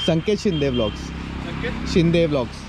संकेत शिंदे ब्लॉग्स. संकेत शिंदे ब्लॉग्स.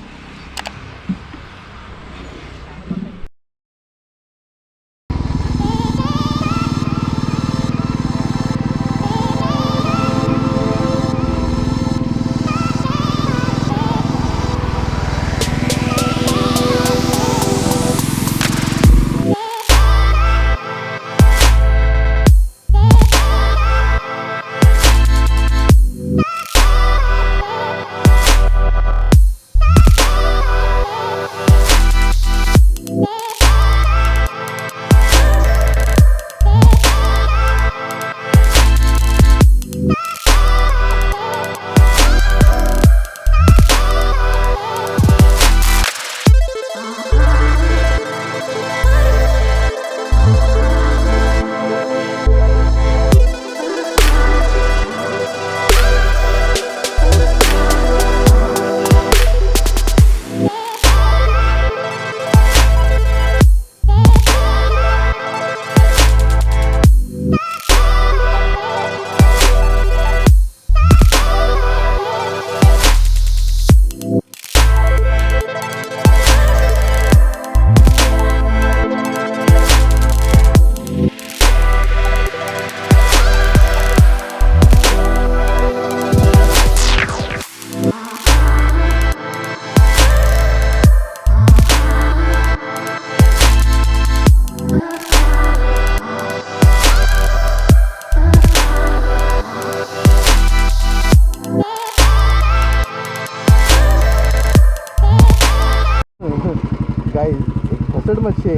भसड़ मच्छी है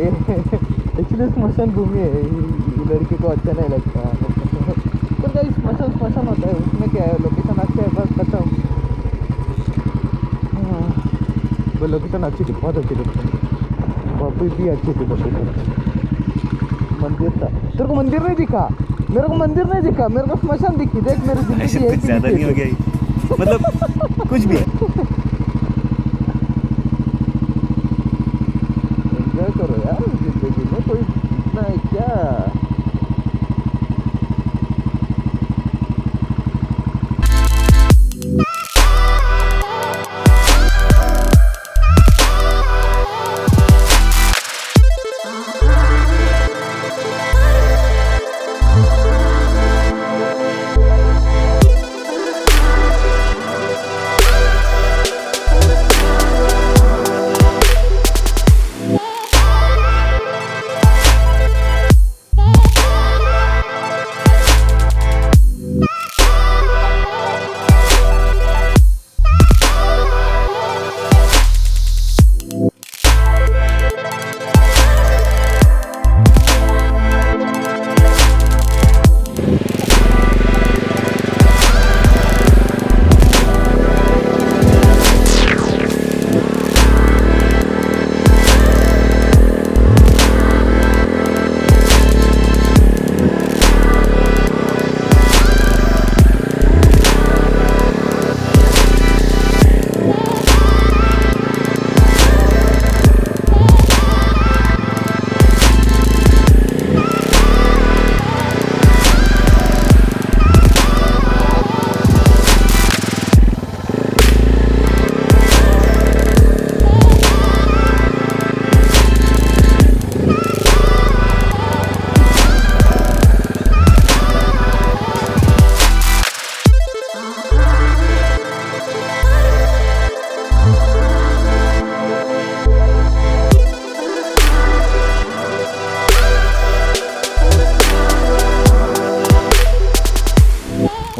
एक्चुअली स्मशान भूमि है. लड़के को अच्छा नहीं लगता पर गाइस स्मशान होता है. उसमें क्या है, लोकेशन अच्छा है बस खत्म. वो लोकेशन अच्छी थी, बहुत अच्छी लोकेशन. वापस भी अच्छी थी लोकेशन. मंदिर था. तेरे को मंदिर नहीं दिखा? मेरे को मंदिर नहीं दिखा, मेरे को स्मशान दिखी. देख मेरी जिंदगी है ज़्यादा नहीं हो गया मतलब कुछ भी करो यार जिंदगी में. कोई इतना है क्या?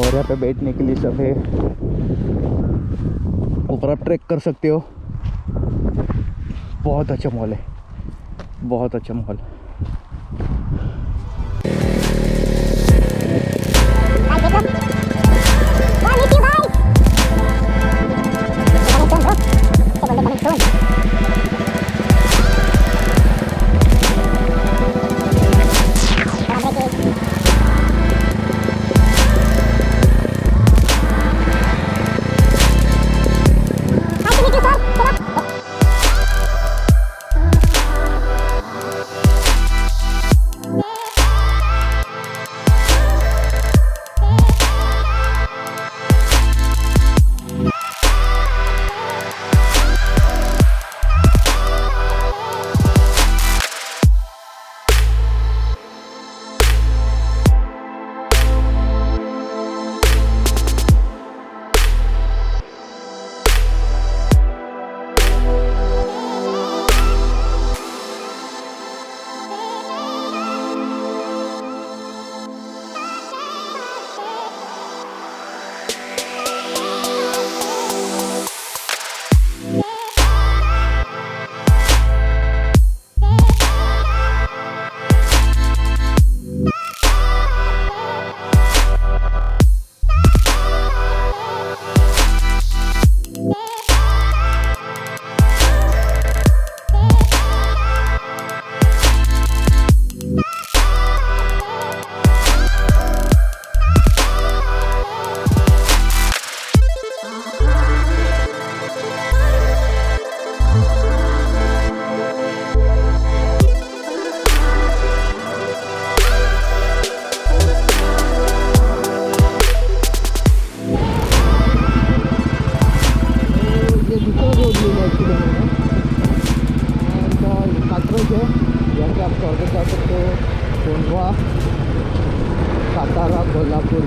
और यहाँ पे बैठने के लिए सब है. ऊपर आप ट्रैक कर सकते हो. बहुत अच्छा मॉल है, बहुत अच्छा मॉल.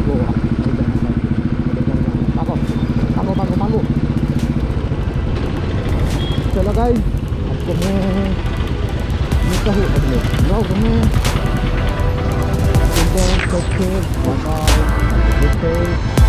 Goa. Tanggo. चलो गाइस, आपको मैं मिलता हूँ अगले ब्लॉग में. Bye.